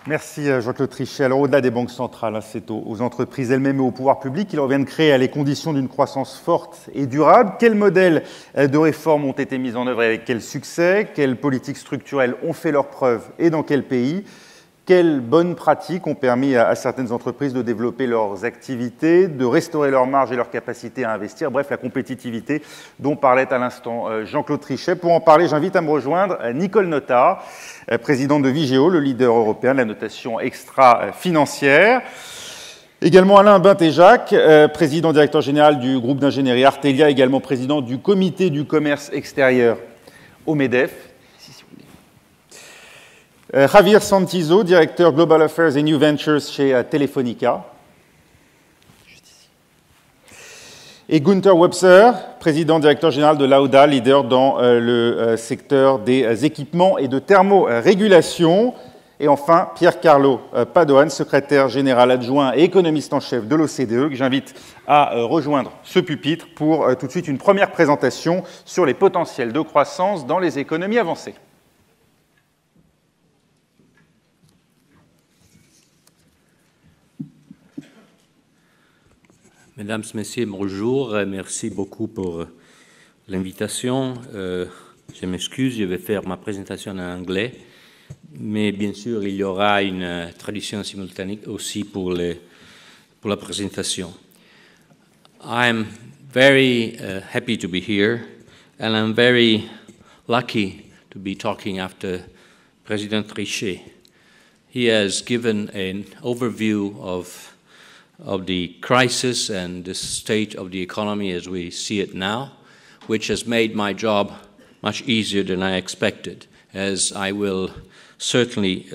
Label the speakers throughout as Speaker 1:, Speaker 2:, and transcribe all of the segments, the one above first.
Speaker 1: Merci Jean-Claude Trichet. Alors au-delà des banques centrales, c'est aux entreprises elles-mêmes et au pouvoir public qu'il revient de créer les conditions d'une croissance forte et durable. Quels modèles de réformes ont été mis en œuvre et avec quel succès? Quelles politiques structurelles ont fait leurs preuves et dans quel pays? Quelles bonnes pratiques ont permis à certaines entreprises de développer leurs activités, de restaurer leurs marges et leur capacité à investir? Bref, la compétitivité dont parlait à l'instant Jean-Claude Trichet. Pour en parler, j'invite à me rejoindre Nicole Notat, présidente de Vigeo, le leader européen de la notation extra-financière. Également Alain Bintéjac, président directeur général du groupe d'ingénierie Artelia, également président du comité du commerce extérieur au MEDEF. Javier Santizo, directeur Global Affairs et New Ventures chez Telefonica. Et Gunther Webser, président directeur général de Lauda, leader dans le secteur des équipements et de thermorégulation. Et enfin, Pierre-Carlo Padoan, secrétaire général adjoint et économiste en chef de l'OCDE, que j'invite à rejoindre ce pupitre pour tout de suite une première présentation sur les potentiels de croissance dans les économies avancées.
Speaker 2: Mesdames, Messieurs, bonjour. Merci beaucoup pour l'invitation. Je m'excuse, je vais faire ma présentation en anglais, mais bien sûr, il y aura une traduction simultanée aussi pour la présentation. I'm very happy to be here, and I'm very lucky to be talking after President Trichet. He has given an overview of the crisis and the state of the economy as we see it now, which has made my job much easier than I expected, as I will certainly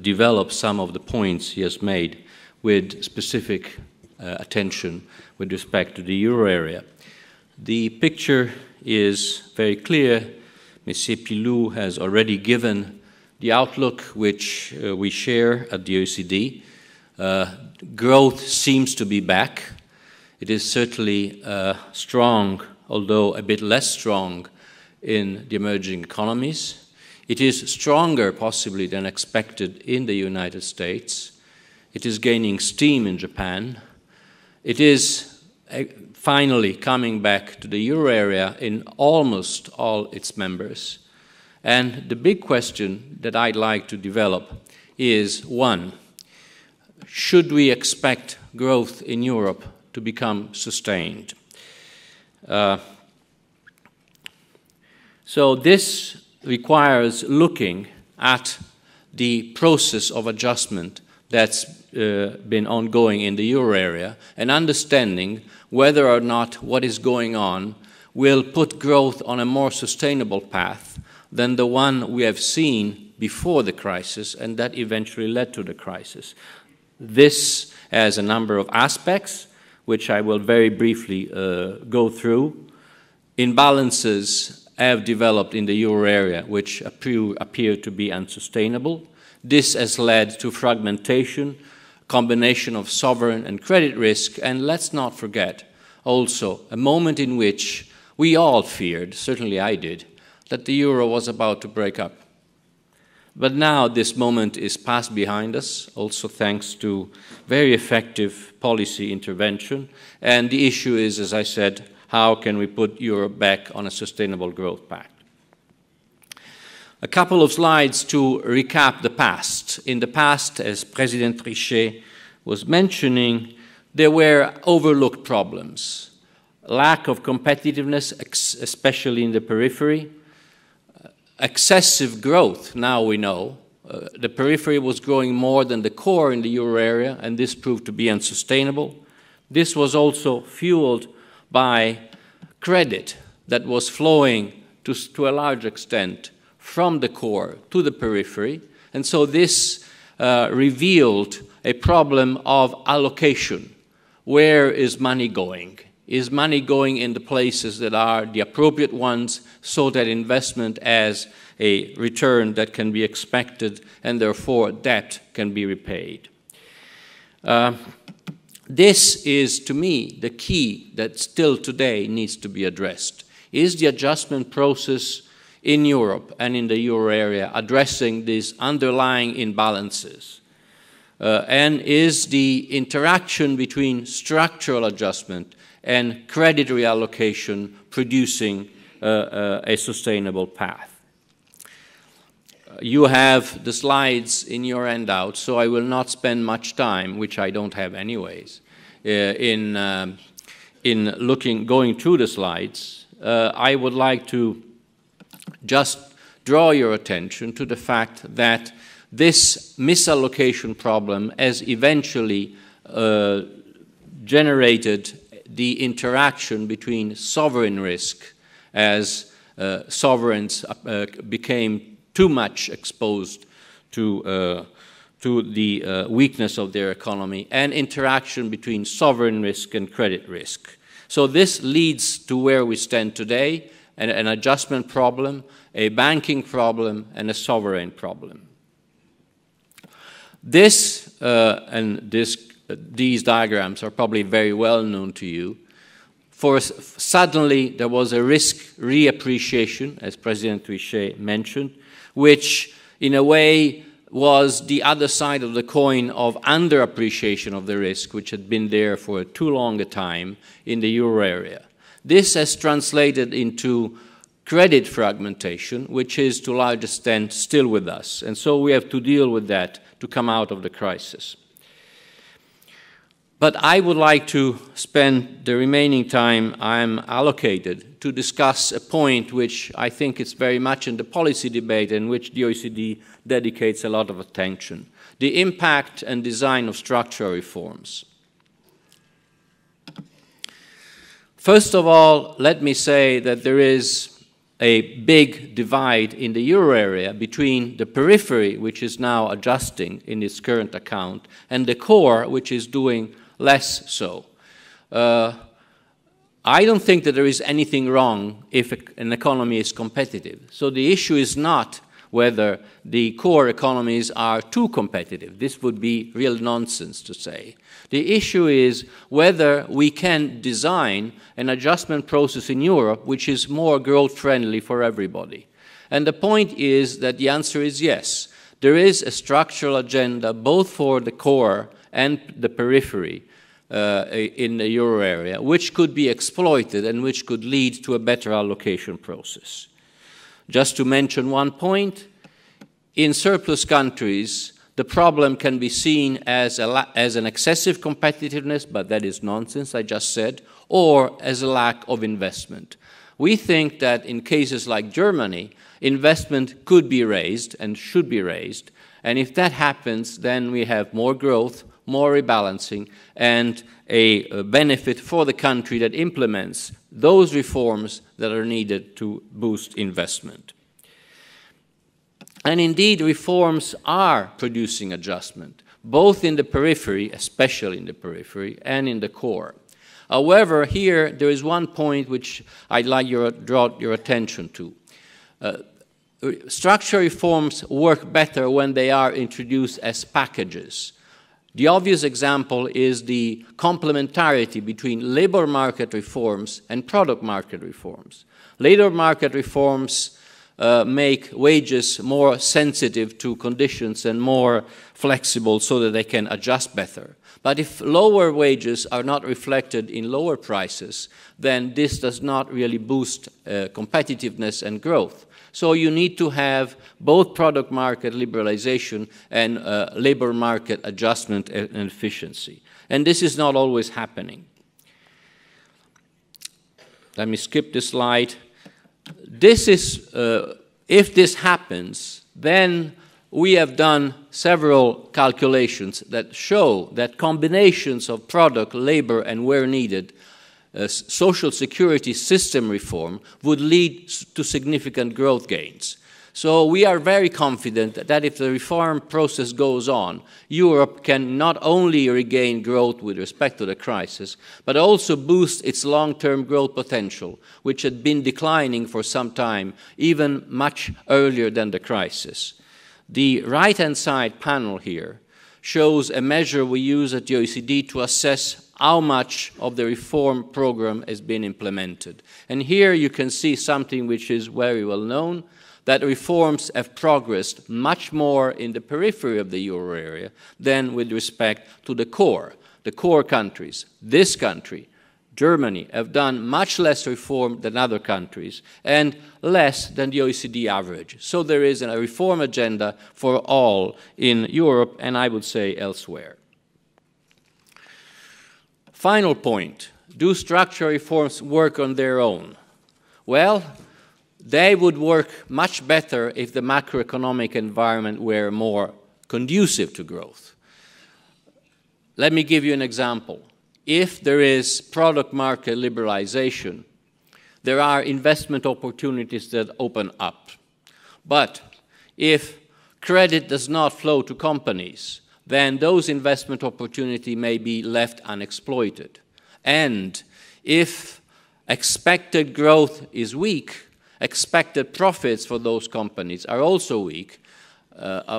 Speaker 2: develop some of the points he has made with specific attention with respect to the euro area. The picture is very clear. Monsieur Pilou has already given the outlook which we share at the OECD. Growth seems to be back. It is certainly strong, although a bit less strong in the emerging economies. It is stronger, possibly, than expected in the United States. It is gaining steam in Japan. It is finally coming back to the euro area in almost all its members. And the big question that I'd like to develop is, one, should we expect growth in Europe to become sustained? So this requires looking at the process of adjustment that's been ongoing in the euro area and understanding whether or not what is going on will put growth on a more sustainable path than the one we have seen before the crisis and that eventually led to the crisis. This has a number of aspects, which I will very briefly go through. Imbalances have developed in the euro area, which appear to be unsustainable. This has led to fragmentation, combination of sovereign and credit risk, and let's not forget also a moment in which we all feared, certainly I did, that the euro was about to break up. But now this moment is passed behind us, also thanks to very effective policy intervention. And the issue is, as I said, how can we put Europe back on a sustainable growth path? A couple of slides to recap the past. In the past, as President Trichet was mentioning, there were overlooked problems. Lack of competitiveness, especially in the periphery. Excessive growth, now we know. The periphery was growing more than the core in the euro area, and this proved to be unsustainable. This was also fueled by credit that was flowing to a large extent from the core to the periphery, and so this revealed a problem of allocation. Where is money going? Is money going in the places that are the appropriate ones so that investment has a return that can be expected and therefore debt can be repaid? This is, to me, the key that still today needs to be addressed. Is the adjustment process in Europe and in the euro area addressing these underlying imbalances? and is the interaction between structural adjustment and credit reallocation producing a sustainable path. You have the slides in your handout, so I will not spend much time, which I don't have anyways, in going through the slides. I would like to just draw your attention to the fact that this misallocation problem has eventually generated the interaction between sovereign risk as sovereigns became too much exposed to the weakness of their economy, and interaction between sovereign risk and credit risk. So this leads to where we stand today, an adjustment problem, a banking problem, and a sovereign problem. These diagrams are probably very well known to you. Suddenly there was a risk reappreciation, as President Trichet mentioned, which in a way was the other side of the coin of underappreciation of the risk, which had been there for too long a time in the euro area. This has translated into credit fragmentation, which is to a large extent still with us. And so we have to deal with that to come out of the crisis. But I would like to spend the remaining time I'm allocated to discuss a point which I think is very much in the policy debate and which the OECD dedicates a lot of attention: the impact and design of structural reforms. First of all, let me say that there is a big divide in the euro area between the periphery, which is now adjusting in its current account, and the core, which is doing less so. I don't think that there is anything wrong if an economy is competitive. So the issue is not whether the core economies are too competitive. This would be real nonsense to say. The issue is whether we can design an adjustment process in Europe which is more growth-friendly for everybody. And the point is that the answer is yes. There is a structural agenda both for the core and the periphery in the euro area, which could be exploited and which could lead to a better allocation process. Just to mention one point, in surplus countries, the problem can be seen as an excessive competitiveness, but that is nonsense, I just said, or as a lack of investment. We think that in cases like Germany, investment could be raised and should be raised, and if that happens, then we have more growth, more rebalancing, and a benefit for the country that implements those reforms that are needed to boost investment. And indeed, reforms are producing adjustment, both in the periphery, especially in the periphery, and in the core. However, here there is one point which I'd like to draw your attention to. Structural reforms work better when they are introduced as packages. The obvious example is the complementarity between labor market reforms and product market reforms. Labor market reforms make wages more sensitive to conditions and more flexible so that they can adjust better. But if lower wages are not reflected in lower prices, then this does not really boost competitiveness and growth. So you need to have both product market liberalization and labor market adjustment and efficiency. And this is not always happening. Let me skip this slide. This is, if this happens, then we have done several calculations that show that combinations of product, labor, and where needed, social security system reform would lead to significant growth gains. So we are very confident that if the reform process goes on, Europe can not only regain growth with respect to the crisis, but also boost its long-term growth potential, which had been declining for some time, even much earlier than the crisis. The right-hand side panel here shows a measure we use at the OECD to assess how much of the reform program has been implemented. And here you can see something which is very well known. that reforms have progressed much more in the periphery of the euro area than with respect to the core countries. This country, Germany, have done much less reform than other countries and less than the OECD average. So there is a reform agenda for all in Europe and I would say elsewhere. Final point, do structural reforms work on their own? Well, they would work much better if the macroeconomic environment were more conducive to growth. Let me give you an example. If there is product market liberalization, there are investment opportunities that open up. But if credit does not flow to companies, then those investment opportunities may be left unexploited. And if expected growth is weak, expected profits for those companies are also weak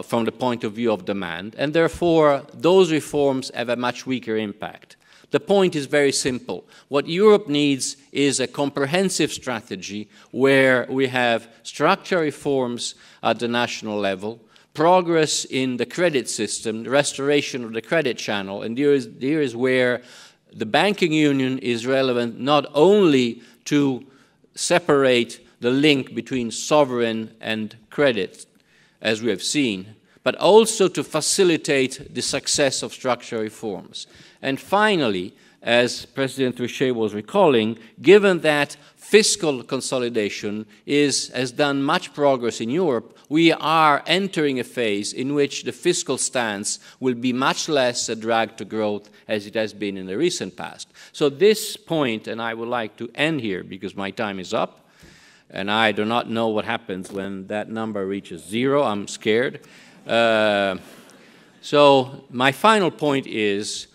Speaker 2: from the point of view of demand, and therefore those reforms have a much weaker impact. The point is very simple. What Europe needs is a comprehensive strategy where we have structural reforms at the national level, progress in the credit system, the restoration of the credit channel, and here is where the banking union is relevant not only to separate the link between sovereign and credit, as we have seen, but also to facilitate the success of structural reforms. And finally, as President Trichet was recalling, given that fiscal consolidation has done much progress in Europe, we are entering a phase in which the fiscal stance will be much less a drag to growth as it has been in the recent past. So this point, and I would like to end here because my time is up, and I do not know what happens when that number reaches 0. I'm scared. So my final point is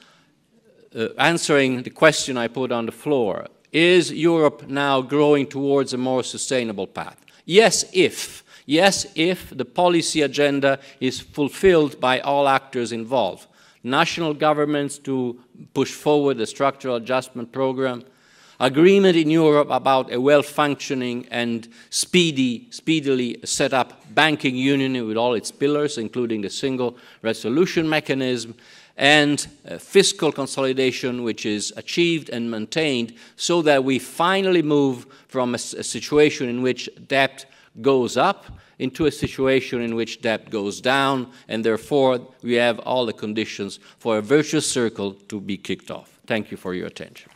Speaker 2: answering the question I put on the floor. Is Europe now growing towards a more sustainable path? Yes, if. Yes, if the policy agenda is fulfilled by all actors involved. National governments to push forward the structural adjustment program, agreement in Europe about a well-functioning and speedily set up banking union with all its pillars, including the single resolution mechanism, and fiscal consolidation which is achieved and maintained so that we finally move from a situation in which debt goes up into a situation in which debt goes down, and therefore we have all the conditions for a virtuous circle to be kicked off. Thank you for your attention.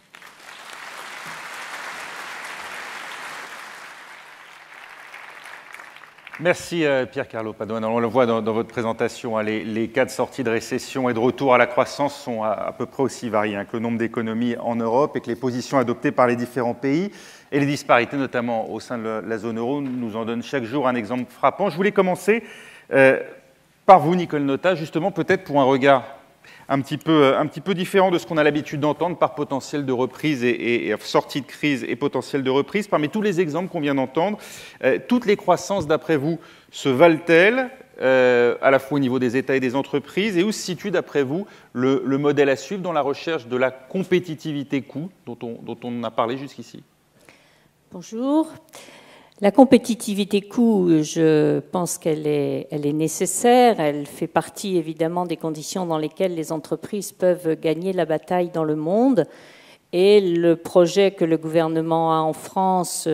Speaker 1: Merci Pier Carlo Padoan. On le voit dans votre présentation, les cas de sortie de récession et de retour à la croissance sont à peu près aussi variés que le nombre d'économies en Europe et que les positions adoptées par les différents pays et les disparités, notamment au sein de la zone euro, nous en donnent chaque jour un exemple frappant. Je voulais commencer par vous, Nicole Notta, justement peut-être pour un regard un petit peu différent de ce qu'on a l'habitude d'entendre par potentiel de reprise et sortie de crise et potentiel de reprise. Parmi tous les exemples qu'on vient d'entendre, toutes les croissances, d'après vous, se valent-elles à la fois au niveau des États et des entreprises, et où se situe, d'après vous, le modèle à suivre dans la recherche de la compétitivité coût dont on a parlé jusqu'ici?
Speaker 3: Bonjour. La compétitivité coût, je pense qu'elle est nécessaire. Elle fait partie évidemment des conditions dans lesquelles les entreprises peuvent gagner la bataille dans le monde. Et le projet que le gouvernement a en France,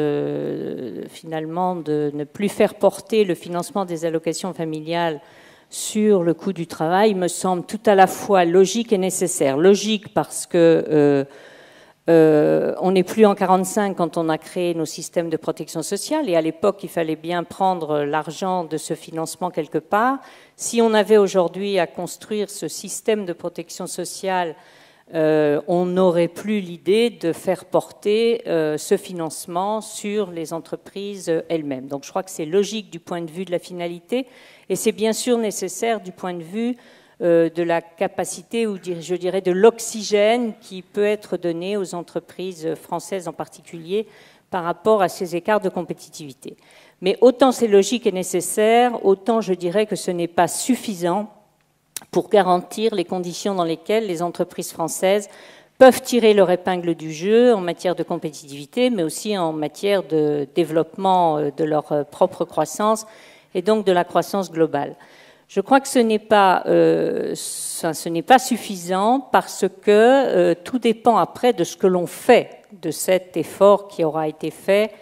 Speaker 3: finalement, de ne plus faire porter le financement des allocations familiales sur le coût du travail, me semble tout à la fois logique et nécessaire. Logique parce que on n'est plus en 1945 quand on a créé nos systèmes de protection sociale, et à l'époque, il fallait bien prendre l'argent de ce financement quelque part. Si on avait aujourd'hui à construire ce système de protection sociale, on n'aurait plus l'idée de faire porter ce financement sur les entreprises elles-mêmes. Donc je crois que c'est logique du point de vue de la finalité, et c'est bien sûr nécessaire du point de vue de la capacité, ou je dirais de l'oxygène qui peut être donné aux entreprises françaises en particulier par rapport à ces écarts de compétitivité. Mais autant c'est logique et nécessaire, autant je dirais que ce n'est pas suffisant pour garantir les conditions dans lesquelles les entreprises françaises peuvent tirer leur épingle du jeu en matière de compétitivité, mais aussi en matière de développement de leur propre croissance et donc de la croissance globale. Je crois que ce n'est pas suffisant parce que tout dépend après de ce que l'on fait de cet effort qui aura été fait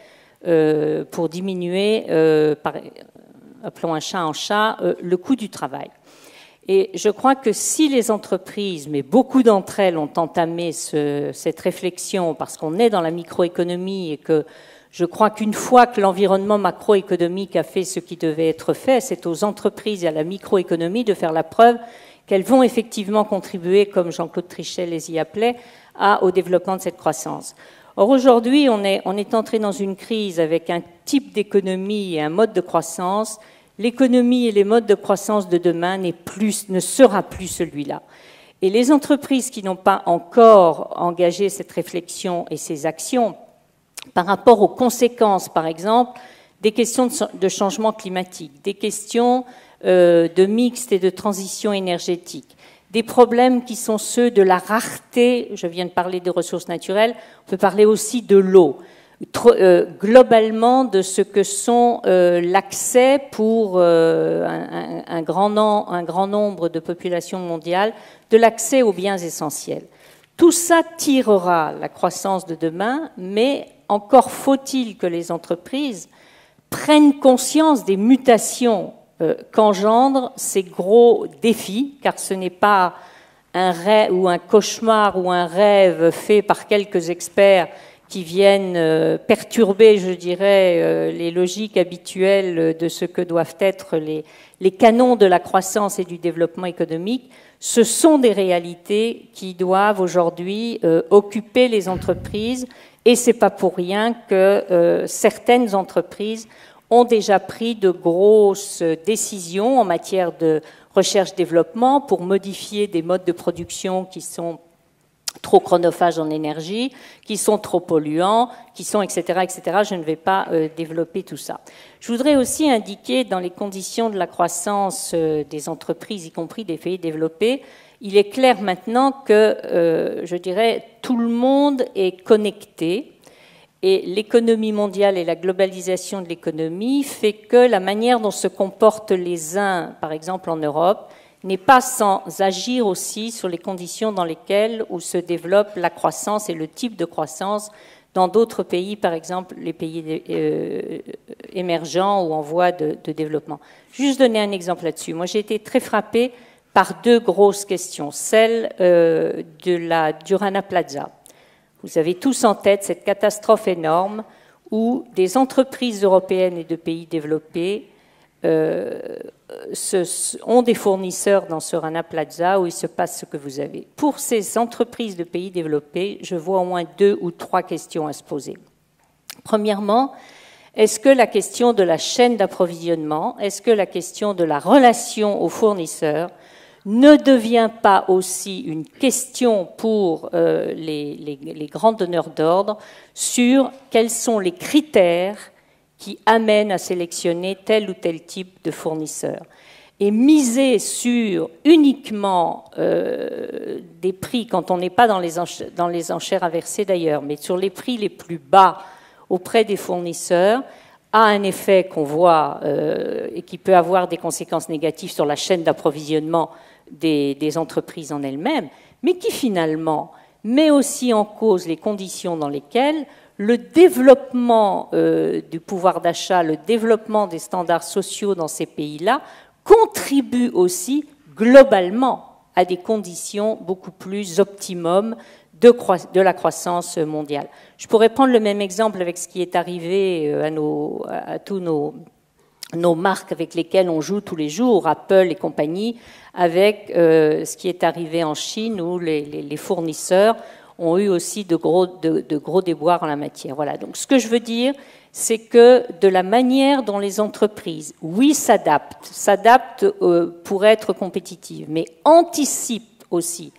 Speaker 3: pour diminuer, appelons un chat en chat, le coût du travail. Et je crois que si les entreprises, mais beaucoup d'entre elles ont entamé cette réflexion parce qu'on est dans la microéconomie et que je crois qu'une fois que l'environnement macroéconomique a fait ce qui devait être fait, c'est aux entreprises et à la microéconomie de faire la preuve qu'elles vont effectivement contribuer, comme Jean-Claude Trichet les y appelait, au développement de cette croissance. Or, aujourd'hui, on est entré dans une crise avec un type d'économie et un mode de croissance. L'économie et les modes de croissance de demain ne sera plus celui-là. Et les entreprises qui n'ont pas encore engagé cette réflexion et ces actions par rapport aux conséquences, par exemple, des questions de changement climatique, des questions de mixte et de transition énergétique, des problèmes qui sont ceux de la rareté, je viens de parler des ressources naturelles, on peut parler aussi de l'eau, globalement de ce que sont l'accès pour un grand nombre de populations mondiales, de l'accès aux biens essentiels. Tout ça tirera la croissance de demain, mais encore faut-il que les entreprises prennent conscience des mutations qu'engendrent ces gros défis, car ce n'est pas un rêve ou un cauchemar ou un rêve fait par quelques experts qui viennent perturber, je dirais, les logiques habituelles de ce que doivent être les canons de la croissance et du développement économique. Ce sont des réalités qui doivent aujourd'hui occuper les entreprises, et c'est pas pour rien que certaines entreprises ont déjà pris de grosses décisions en matière de recherche-développement pour modifier des modes de production qui sont trop chronophages en énergie, qui sont trop polluants, qui sont etc., etc. Je ne vais pas développer tout ça. Je voudrais aussi indiquer dans les conditions de la croissance des entreprises, y compris des pays développés, il est clair maintenant que, je dirais, tout le monde est connecté et l'économie mondiale et la globalisation de l'économie fait que la manière dont se comportent les uns, par exemple en Europe, n'est pas sans agir aussi sur les conditions dans lesquelles où se développe la croissance et le type de croissance dans d'autres pays, par exemple les pays émergents ou en voie de développement. Juste donner un exemple là-dessus. Moi, j'ai été très frappée par deux grosses questions. Celle du Rana Plaza. Vous avez tous en tête cette catastrophe énorme où des entreprises européennes et de pays développés ont des fournisseurs dans ce Rana Plaza où il se passe ce que vous avez. Pour ces entreprises de pays développés, je vois au moins 2 ou 3 questions à se poser. Premièrement, est-ce que la question de la chaîne d'approvisionnement, est-ce que la question de la relation aux fournisseurs ne devient pas aussi une question pour les grands donneurs d'ordre sur quels sont les critères qui amènent à sélectionner tel ou tel type de fournisseur. Et miser sur uniquement des prix, quand on n'est pas dans les enchères inversées d'ailleurs, mais sur les prix les plus bas auprès des fournisseurs, a un effet qu'on voit et qui peut avoir des conséquences négatives sur la chaîne d'approvisionnement des entreprises en elles-mêmes, mais qui finalement met aussi en cause les conditions dans lesquelles le développement du pouvoir d'achat, le développement des standards sociaux dans ces pays-là contribue aussi globalement à des conditions beaucoup plus optimum de la croissance mondiale. Je pourrais prendre le même exemple avec ce qui est arrivé à tous nos marques avec lesquelles on joue tous les jours, Apple et compagnie, avec ce qui est arrivé en Chine où les fournisseurs ont eu aussi de gros déboires en la matière. Voilà. Donc, ce que je veux dire, c'est que de la manière dont les entreprises, oui, s'adaptent pour être compétitives, mais anticipent aussi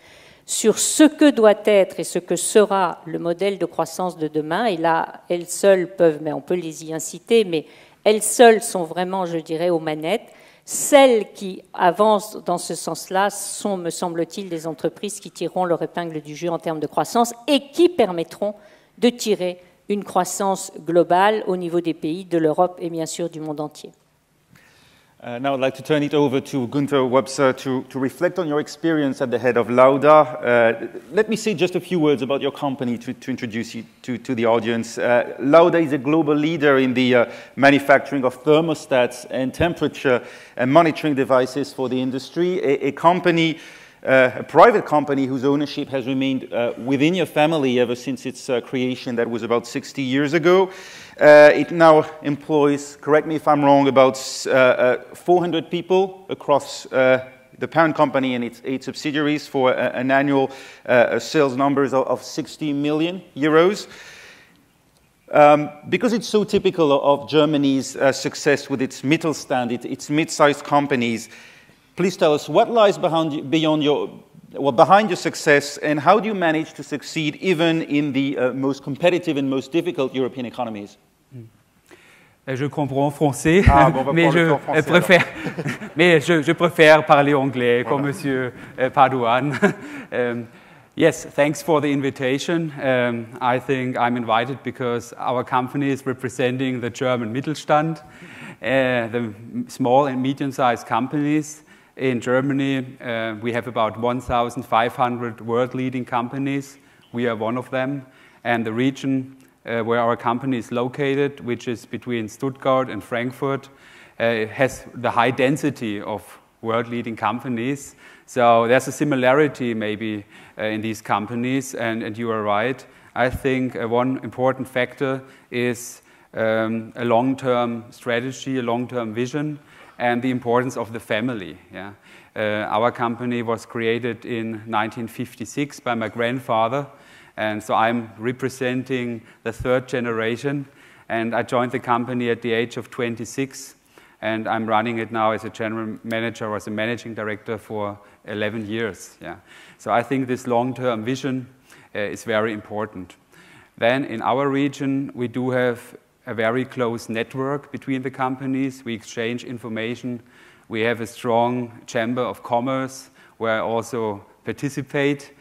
Speaker 3: sur ce que doit être et ce que sera le modèle de croissance de demain. Et là, elles seules peuvent, mais on peut les y inciter, mais elles seules sont vraiment, je dirais, aux manettes. Celles qui avancent dans ce sens-là sont, me semble-t-il, des entreprises qui tireront leur épingle du jeu en termes de croissance et qui permettront de tirer une croissance globale au niveau des pays, de l'Europe et bien sûr du monde entier.
Speaker 1: Now I'd like to turn it over to Gunther Webser to reflect on your experience at the head of Lauda. Let me say just a few words about your company to introduce you to the audience. Lauda is a global leader in the manufacturing of thermostats and temperature and monitoring devices for the industry, a company, a private company whose ownership has remained within your family ever since its creation. That was about 60 years ago. It now employs, correct me if I'm wrong, about 400 people across the parent company and its 8 subsidiaries for an annual sales numbers of 60 million euros. Because it's so typical of Germany's success with its Mittelstand, its mid-sized companies, please tell us what lies behind your success, and how do you manage to succeed even in the most competitive and most difficult European economies?
Speaker 4: Je comprends français,
Speaker 1: bon,
Speaker 4: mais je préfère parler anglais, comme Monsieur Paduan. Yes, thanks for the invitation. I think I'm invited because our company is representing the German Mittelstand, the small and medium-sized companies. In Germany, we have about 1,500 world-leading companies. We are one of them. And the region where our company is located, which is between Stuttgart and Frankfurt, has the high density of world-leading companies. So there's a similarity maybe in these companies, and you are right. I think one important factor is a long-term strategy, a long-term vision, and the importance of the family. Yeah? Our company was created in 1956 by my grandfather, and so I'm representing the 3rd generation, and I joined the company at the age of 26, and I'm running it now as a general manager or as a managing director for 11 years. Yeah. So I think this long-term vision is very important. Then in our region, we do have a very close network between the companies. We exchange information. We have a strong chamber of commerce where I also participate.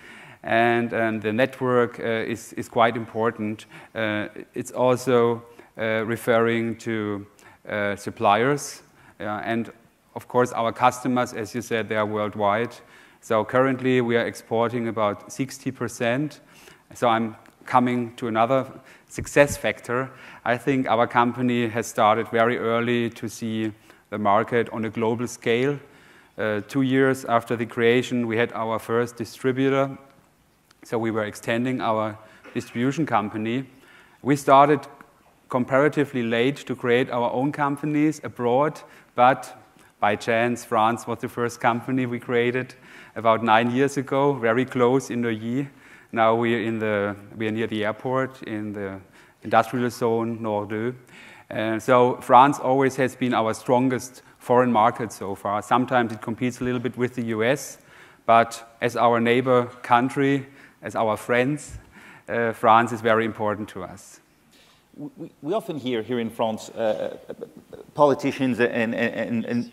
Speaker 4: And the network is quite important. It's also referring to suppliers. And of course, our customers, as you said, they are worldwide. So currently, we are exporting about 60%. So I'm coming to another success factor. I think our company has started very early to see the market on a global scale. 2 years after the creation, we had our first distributor. So we were extending our distribution company. We started comparatively late to create our own companies abroad, but by chance, France was the first company we created about 9 years ago, very close in Neuilly. Now we are near the airport in the industrial zone Nord 2. So France always has been our strongest foreign market so far. Sometimes it competes a little bit with the US, but as our neighbor country, as our friends, France is very important to us.
Speaker 1: We often hear here in France politicians and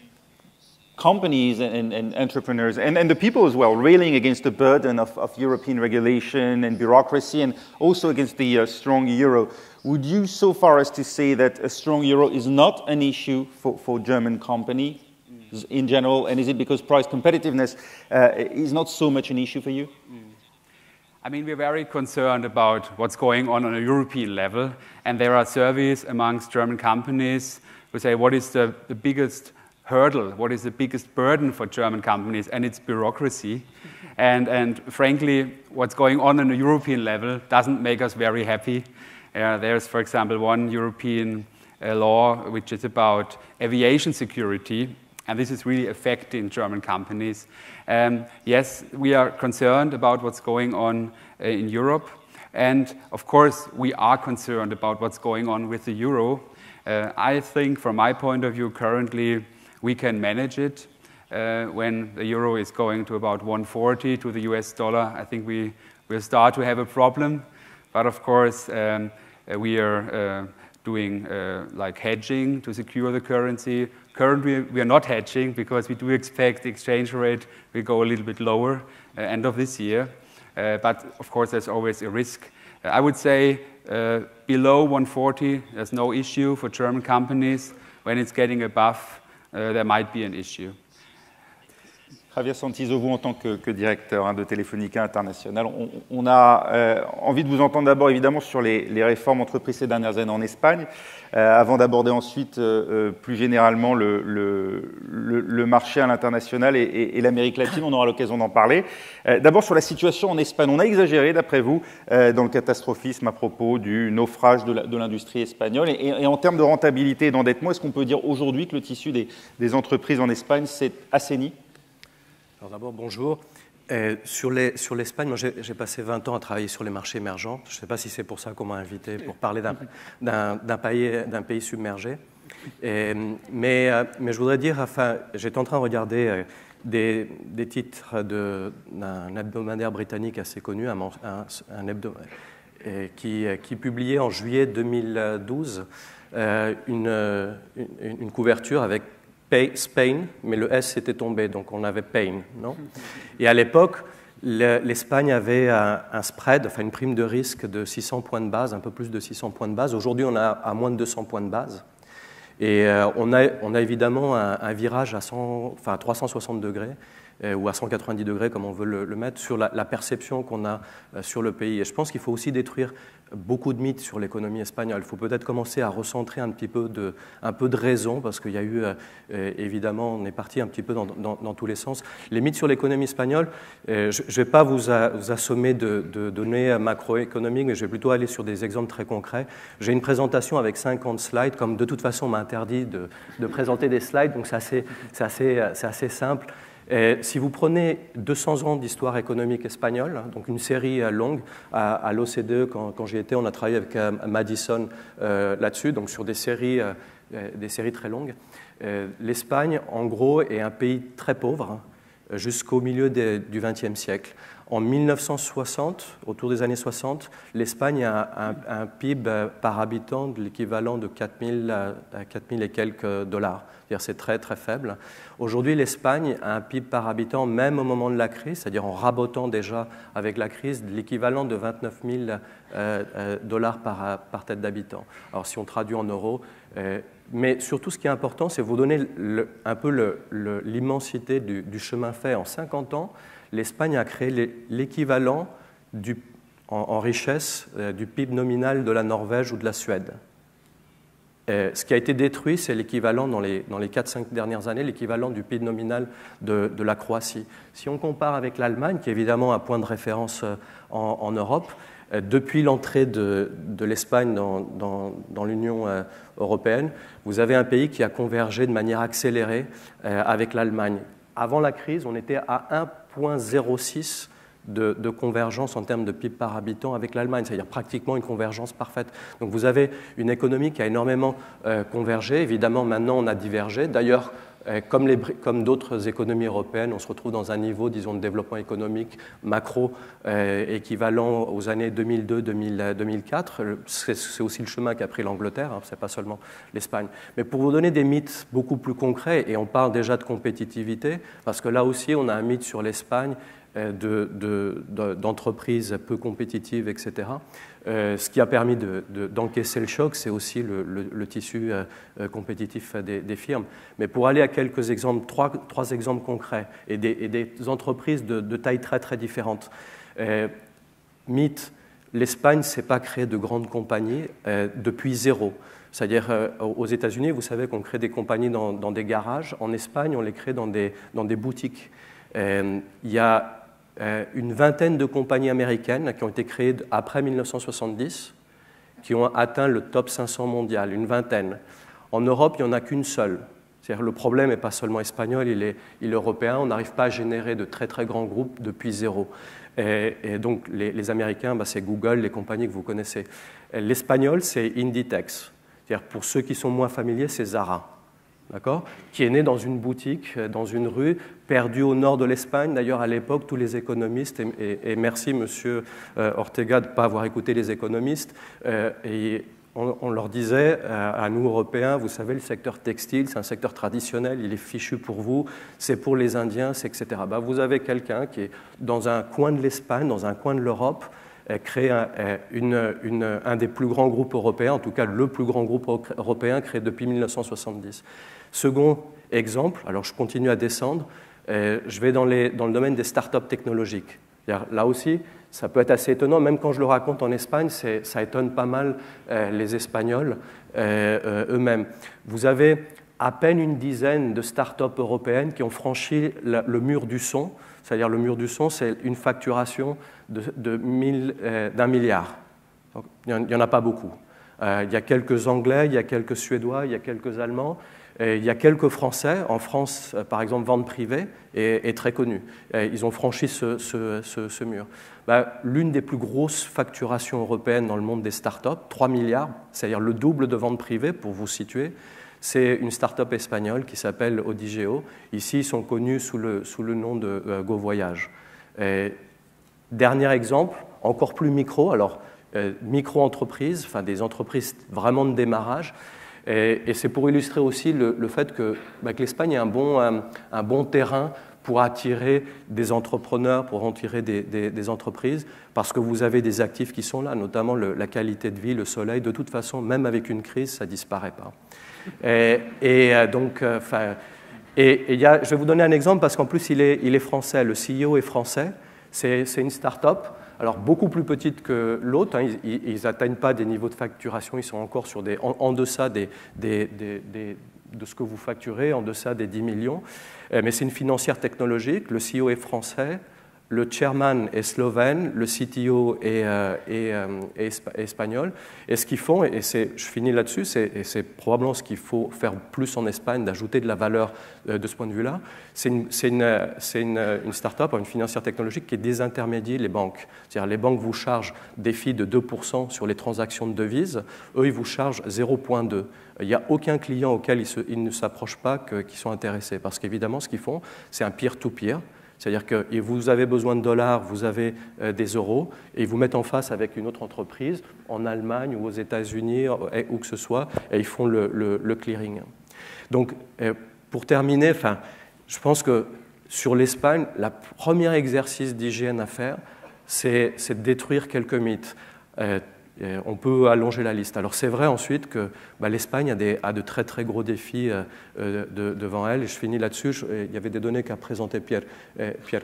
Speaker 1: companies and entrepreneurs and the people as well railing against the burden of European regulation and bureaucracy, and also against the strong euro. Would you so far as to say that a strong euro is not an issue for German companies in general, and is it because price competitiveness is not so much an issue for you?
Speaker 4: I mean, we're very concerned about what's going on a European level, and there are surveys amongst German companies who say what is the biggest hurdle, what is the biggest burden for German companies, and it's bureaucracy. And frankly, what's going on a European level doesn't make us very happy. There's, for example, one European law which is about aviation security, and this is really affecting German companies. Yes, we are concerned about what's going on in Europe. And of course, we are concerned about what's going on with the euro. I think, from my point of view, currently, we can manage it. When the euro is going to about 140 to the US dollar, I think we will start to have a problem. But of course, we are doing like hedging to secure the currency. currently we are not hedging because we do expect the exchange rate will go a little bit lower end of this year. But of course, there's always a risk. I would say below 140, there's no issue for German companies. When it's getting above, there might be an issue.
Speaker 1: Javier Santiso, vous en tant que directeur de Telefónica International, on a envie de vous entendre d'abord évidemment sur les réformes entreprises ces dernières années en Espagne, avant d'aborder ensuite plus généralement le marché à l'international et l'Amérique latine. On aura l'occasion d'en parler. D'abord sur la situation en Espagne. On a exagéré, d'après vous, dans le catastrophisme à propos du naufrage de l'industrie espagnole. Et en termes de rentabilité et d'endettement, est-ce qu'on peut dire aujourd'hui que le tissu des entreprises en Espagne s'est assaini ?
Speaker 5: Alors d'abord, bonjour. Sur l'Espagne, moi j'ai passé 20 ans à travailler sur les marchés émergents. Je ne sais pas si c'est pour ça qu'on m'a invité, pour parler d'un pays submergé. Mais je voudrais dire, enfin, j'étais en train de regarder des titres d'un hebdomadaire britannique assez connu, un hebdomadaire qui publiait en juillet 2012 une couverture avec Spain, mais le S était tombé, donc on avait Pain, non? Et à l'époque, l'Espagne avait un spread, enfin une prime de risque de 600 points de base, un peu plus de 600 points de base. Aujourd'hui, on a à moins de 200 points de base. Et on a évidemment un virage à 360 degrés, ou à 190 degrés, comme on veut le mettre, sur la perception qu'on a sur le pays. Et je pense qu'il faut aussi détruire beaucoup de mythes sur l'économie espagnole. Il faut peut-être commencer à recentrer un peu de raison, parce qu'il y a eu, évidemment, on est parti un petit peu dans tous les sens. Les mythes sur l'économie espagnole, je ne vais pas vous assommer de données macroéconomiques, mais je vais plutôt aller sur des exemples très concrets. J'ai une présentation avec 50 slides, comme de toute façon on m'a interdit de présenter des slides, donc c'est assez simple. Si vous prenez 200 ans d'histoire économique espagnole, donc une série longue, à l'OCDE, quand j'y étais, on a travaillé avec Madison là-dessus, donc sur des séries très longues. L'Espagne, en gros, est un pays très pauvre jusqu'au milieu du XXe siècle. En 1960, autour des années 60, l'Espagne a un PIB par habitant de l'équivalent de 4 000 et quelques dollars. C'est très très faible. Aujourd'hui, l'Espagne a un PIB par habitant, même au moment de la crise, c'est-à-dire en rabotant déjà avec la crise, de l'équivalent de 29 000 dollars par tête d'habitant. Alors si on traduit en euros, mais surtout ce qui est important, c'est vous donner un peu l'immensité du chemin fait. En 50 ans, l'Espagne a créé l'équivalent en richesse du PIB nominal de la Norvège ou de la Suède. Ce qui a été détruit, c'est l'équivalent dans les 4-5 dernières années, l'équivalent du PIB nominal de la Croatie. Si on compare avec l'Allemagne, qui est évidemment un point de référence en Europe, depuis l'entrée de l'Espagne dans l'Union européenne, vous avez un pays qui a convergé de manière accélérée avec l'Allemagne. Avant la crise, on était à 1,06 de convergence en termes de PIB par habitant avec l'Allemagne, c'est-à-dire pratiquement une convergence parfaite. Donc vous avez une économie qui a énormément convergé. Évidemment, maintenant, on a divergé. D'ailleurs, comme d'autres économies européennes, on se retrouve dans un niveau, disons, de développement économique macro équivalent aux années 2002-2004. C'est aussi le chemin qu'a pris l'Angleterre, hein, ce n'est pas seulement l'Espagne. Mais pour vous donner des mythes beaucoup plus concrets, et on parle déjà de compétitivité, parce que là aussi, on a un mythe sur l'Espagne, d'entreprises peu compétitives, etc. Ce qui a permis d'encaisser le choc, c'est aussi le tissu compétitif des firmes. Mais pour aller à quelques exemples, trois exemples concrets, et des entreprises de taille très très différentes. Mythe, l'Espagne ne s'est pas créée de grandes compagnies depuis zéro. C'est-à-dire, aux États-Unis, vous savez qu'on crée des compagnies dans des garages. En Espagne, on les crée dans des boutiques. Il y a une vingtaine de compagnies américaines qui ont été créées après 1970, qui ont atteint le top 500 mondial, une vingtaine. En Europe, il n'y en a qu'une seule. C'est-à-dire, le problème n'est pas seulement espagnol, il est européen. On n'arrive pas à générer de très très grands groupes depuis zéro. Et donc, les Américains, c'est Google, les compagnies que vous connaissez. L'espagnol, c'est Inditex. C'est-à-dire, pour ceux qui sont moins familiers, c'est Zara. D'accord, qui est né dans une boutique, dans une rue, perdue au nord de l'Espagne. D'ailleurs, à l'époque, tous les économistes, et merci Monsieur Ortega de ne pas avoir écouté les économistes, et on leur disait à nous, Européens, vous savez, le secteur textile, c'est un secteur traditionnel, il est fichu pour vous, c'est pour les Indiens, c'est etc. Ben, vous avez quelqu'un qui est dans un coin de l'Espagne, dans un coin de l'Europe, crée un des plus grands groupes européens, en tout cas le plus grand groupe européen créé depuis 1970. Second exemple, alors je continue à descendre, je vais dans le domaine des startups technologiques. Là aussi, ça peut être assez étonnant, même quand je le raconte en Espagne, ça étonne pas mal les Espagnols eux-mêmes. Vous avez à peine une dizaine de startups européennes qui ont franchi le mur du son, c'est-à-dire le mur du son, c'est une facturation d'un milliard. Donc, il n'y en a pas beaucoup. Il y a quelques Anglais, il y a quelques Suédois, il y a quelques Allemands, il y a quelques Français. En France, par exemple, Vente Privée est très connue. Ils ont franchi ce mur. L'une des plus grosses facturations européennes dans le monde des startups, 3 milliards, c'est-à-dire le double de Vente Privée, pour vous situer, c'est une start-up espagnole qui s'appelle Odigeo. Ici, ils sont connus sous le nom de GoVoyage. Dernier exemple, encore plus micro, alors micro-entreprises, enfin des entreprises vraiment de démarrage. Et c'est pour illustrer aussi le fait que l'Espagne est un bon terrain pour attirer des entrepreneurs, pour attirer des entreprises, parce que vous avez des actifs qui sont là, notamment la qualité de vie, le soleil. De toute façon, même avec une crise, ça ne disparaît pas. Je vais vous donner un exemple parce qu'en plus, il est français. Le CEO est français. C'est une start-up, alors beaucoup plus petite que l'autre. Hein. Ils n'atteignent pas des niveaux de facturation. Ils sont encore en deçà de ce que vous facturez, en deçà des 10 millions. Mais c'est une financière technologique. Le CEO est français. Le chairman est slovène, le CTO est espagnol. Et ce qu'ils font, et je finis là-dessus, c'est probablement ce qu'il faut faire plus en Espagne, d'ajouter de la valeur de ce point de vue-là, c'est une start-up, une financière technologique qui désintermédie les banques. C'est-à-dire les banques vous chargent des fees de 2% sur les transactions de devises, eux ils vous chargent 0,2%. Il n'y a aucun client auquel ils ne s'approchent pas qui sont intéressés, parce qu'évidemment ce qu'ils font, c'est un peer-to-peer. C'est-à-dire que vous avez besoin de dollars, vous avez des euros, et ils vous mettent en face avec une autre entreprise, en Allemagne ou aux États-Unis, où que ce soit, et ils font le clearing. Donc, pour terminer, je pense que sur l'Espagne, le premier exercice d'hygiène à faire, c'est de détruire quelques mythes. On peut allonger la liste. Alors c'est vrai ensuite que l'Espagne a de très très gros défis devant elle. Et je finis là-dessus. Il y avait des données qu'a présenté Pier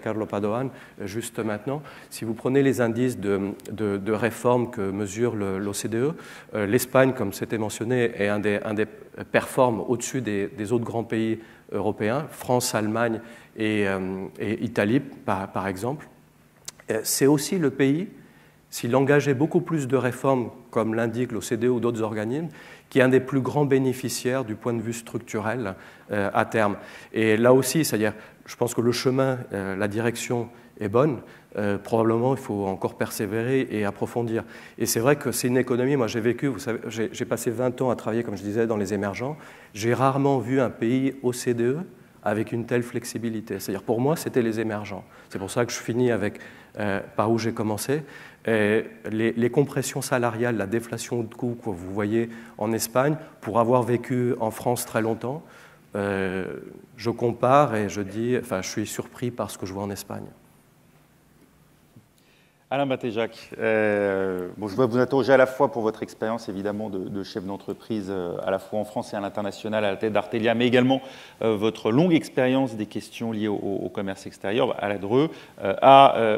Speaker 5: Carlo Padoan juste maintenant. Si vous prenez les indices de réforme que mesure l'OCDE, l'Espagne, comme c'était mentionné, est un des performe au-dessus des autres grands pays européens, France, Allemagne et Italie par exemple. C'est aussi le pays, s'il engageait beaucoup plus de réformes, comme l'indique l'OCDE ou d'autres organismes, qui est un des plus grands bénéficiaires du point de vue structurel à terme. Et là aussi, c'est-à-dire, je pense que le chemin, la direction est bonne. Probablement, il faut encore persévérer et approfondir. Et c'est vrai que c'est une économie, moi j'ai vécu, vous savez, j'ai passé 20 ans à travailler, comme je disais, dans les émergents. J'ai rarement vu un pays OCDE avec une telle flexibilité. C'est-à-dire, pour moi, c'était les émergents. C'est pour ça que je finis avec par où j'ai commencé. Les compressions salariales, la déflation de coûts que vous voyez en Espagne, pour avoir vécu en France très longtemps, je compare et je suis surpris par ce que je vois en Espagne.
Speaker 1: Alain Batéjac, je voudrais vous interroger à la fois pour votre expérience évidemment de chef d'entreprise à la fois en France et à l'international à la tête d'Artelia, mais également votre longue expérience des questions liées au commerce extérieur à la DRE,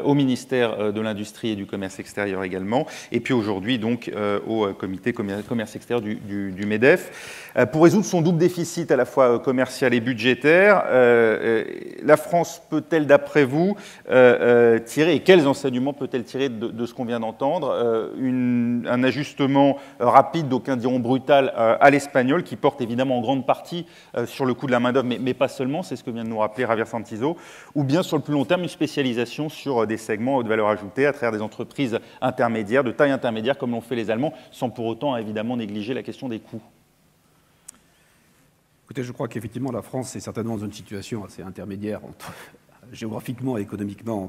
Speaker 1: au ministère de l'Industrie et du Commerce extérieur également, et puis aujourd'hui donc au comité commerce extérieur du MEDEF. Pour résoudre son double déficit à la fois commercial et budgétaire, la France peut-elle d'après vous tirer, et quels enseignements peut-elle tirer de ce qu'on vient d'entendre, un ajustement rapide, d'aucuns diront brutal, à l'espagnol, qui porte évidemment en grande partie sur le coût de la main-d'œuvre, mais pas seulement, c'est ce que vient de nous rappeler Javier Santiso, ou bien sur le plus long terme, une spécialisation sur des segments de valeur ajoutée à travers des entreprises intermédiaires, de taille intermédiaire, comme l'ont fait les Allemands, sans pour autant évidemment négliger la question des coûts.
Speaker 6: Écoutez, je crois qu'effectivement, la France est certainement dans une situation assez intermédiaire, géographiquement et économiquement,